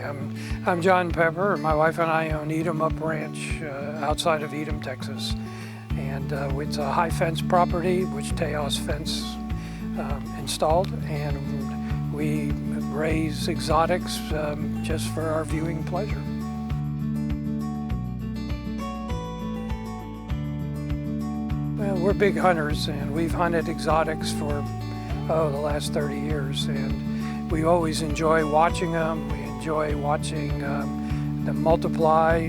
I'm John Pepper. My wife and I own Edom Up Ranch outside of Edom, Texas. And it's a high fence property which Tejas Fence installed, and we raise exotics just for our viewing pleasure. Well, we're big hunters, and we've hunted exotics for the last 30 years, and we always enjoy watching them. We enjoy watching them multiply.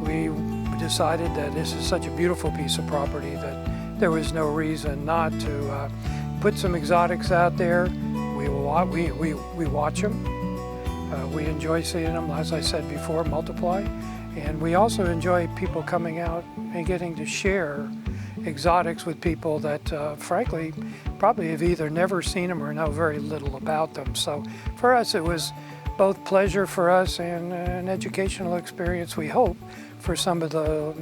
We decided that this is such a beautiful piece of property that there was no reason not to put some exotics out there. We watch them. We enjoy seeing them, as I said before, multiply. And we also enjoy people coming out and getting to share exotics with people that, frankly, probably have either never seen them or know very little about them. So for us, it was both pleasure for us and an educational experience, we hope, for some of the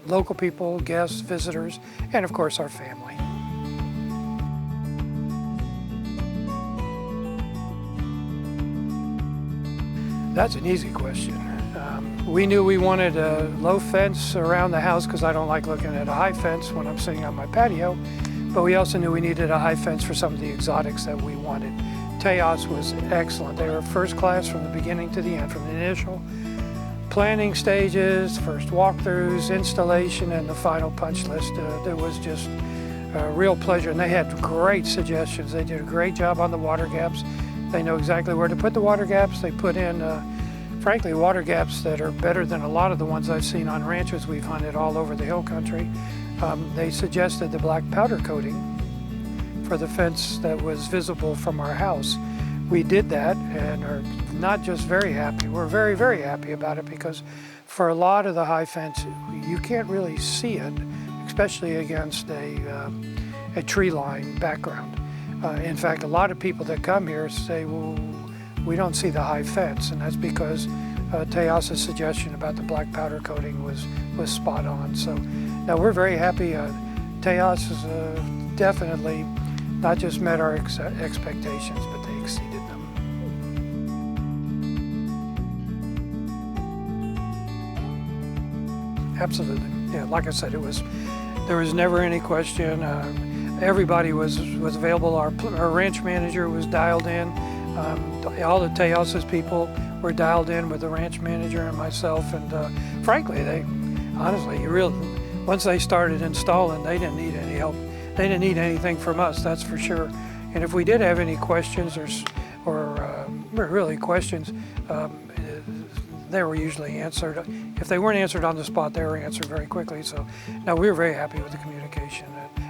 local people, guests, visitors, and of course our family. That's an easy question. We knew we wanted a low fence around the house because I don't like looking at a high fence when I'm sitting on my patio, but we also knew we needed a high fence for some of the exotics that we wanted. Tejas was excellent. They were first class from the beginning to the end, from the initial planning stages, first walkthroughs, installation, and the final punch list. It was just a real pleasure, and they had great suggestions. They did a great job on the water gaps. They know exactly where to put the water gaps. They put in, frankly, water gaps that are better than a lot of the ones I've seen on ranches we've hunted all over the hill country. They suggested the black powder coating for the fence that was visible from our house. We did that and are not just very happy, we're very, very happy about it, because for a lot of the high fence, you can't really see it, especially against a tree line background. In fact, a lot of people that come here say, well, we don't see the high fence, and that's because Tejas' suggestion about the black powder coating was spot on. So now we're very happy. Tejas has definitely not just met our expectations, but they exceeded them. Absolutely. Yeah, like I said, there was never any question. Everybody was available. Our ranch manager was dialed in. All the Tejas' people were dialed in with the ranch manager and myself. And frankly, once they started installing, they didn't need any help. They didn't need anything from us, that's for sure. And if we did have any questions or really questions, they were usually answered. If they weren't answered on the spot, they were answered very quickly. So now we were very happy with the communication.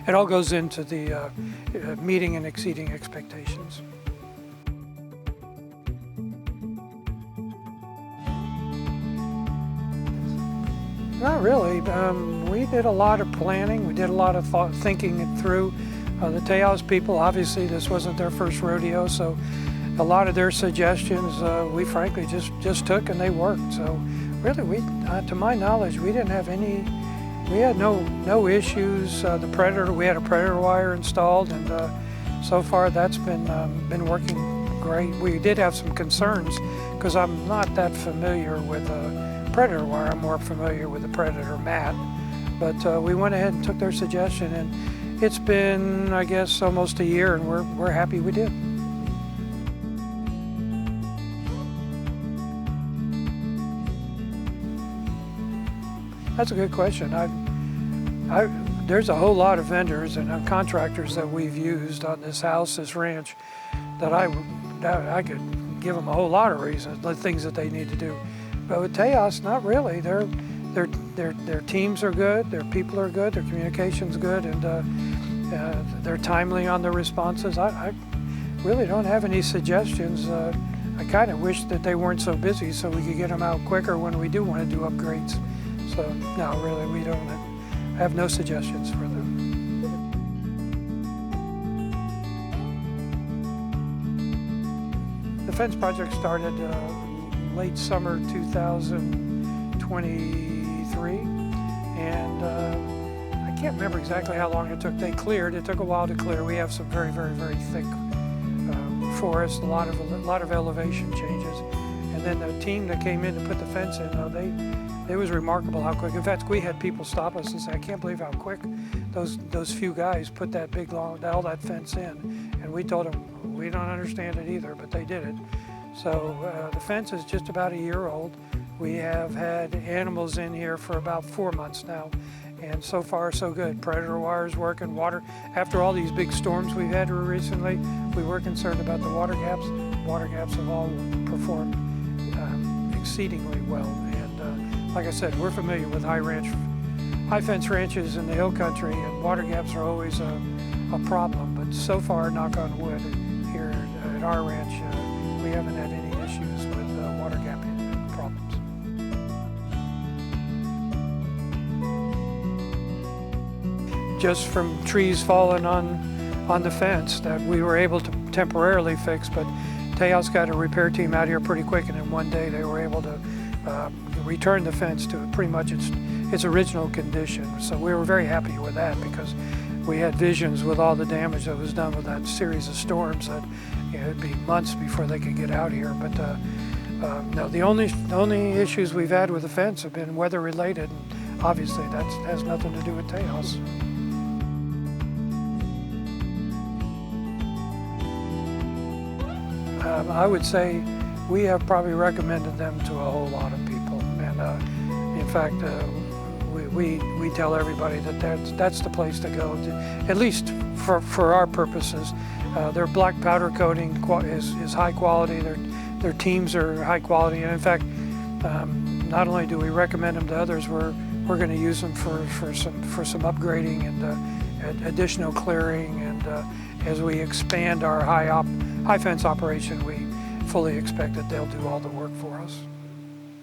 It all goes into the meeting and exceeding expectations. Not really. We did a lot of planning. We did a lot of thinking it through. The Tejas people, obviously, this wasn't their first rodeo, so a lot of their suggestions we frankly just took and they worked. So really, to my knowledge, we didn't have any. We had no issues. We had a predator wire installed, and so far that's been working great. We did have some concerns because I'm not that familiar with predator wire. I'm more familiar with the predator mat, but we went ahead and took their suggestion, and it's been, I guess, almost a year, and we're happy we did. That's a good question. There's a whole lot of vendors and contractors that we've used on this house, this ranch, that I could give them a whole lot of reasons, the things that they need to do. But with Tejas, not really. Their teams are good, their people are good, their communication's good, and they're timely on their responses. I really don't have any suggestions. I kind of wish that they weren't so busy so we could get them out quicker when we do want to do upgrades. So no, really, we don't have no suggestions for them. The fence project started late summer 2023, and I can't remember exactly how long it took. They cleared. It took a while to clear. We have some very, very, very thick forest, a lot of elevation changes, and And then the team that came in to put the fence in, it was remarkable how quick. In fact, we had people stop us and say, I can't believe how quick those few guys put that big all that fence in. And we told them, we don't understand it either, but they did it. So the fence is just about a year old. We have had animals in here for about 4 months now, and so far so good. Predator wire's working, water. After all these big storms we've had recently, we were concerned about the water gaps. Water gaps have all performed exceedingly well. And like I said, we're familiar with high fence ranches in the hill country, and water gaps are always a problem. But so far, knock on wood, here at our ranch, we haven't had any issues with water gapping problems. Just from trees falling on the fence that we were able to temporarily fix, but Tejas got a repair team out here pretty quick, and in one day they were able to return the fence to pretty much its original condition. So we were very happy with that, because we had visions with all the damage that was done with that series of storms that it'd be months before they could get out here. But no, the only issues we've had with the fence have been weather related, and obviously that has nothing to do with Tejas. I would say we have probably recommended them to a whole lot of people, and in fact, we tell everybody that that's the place to go, at least for our purposes. Their black powder coating is high quality. Their teams are high quality, and in fact, not only do we recommend them to others, we're going to use them for some upgrading and additional clearing, and as we expand our high fence operation, we fully expect that they'll do all the work for us.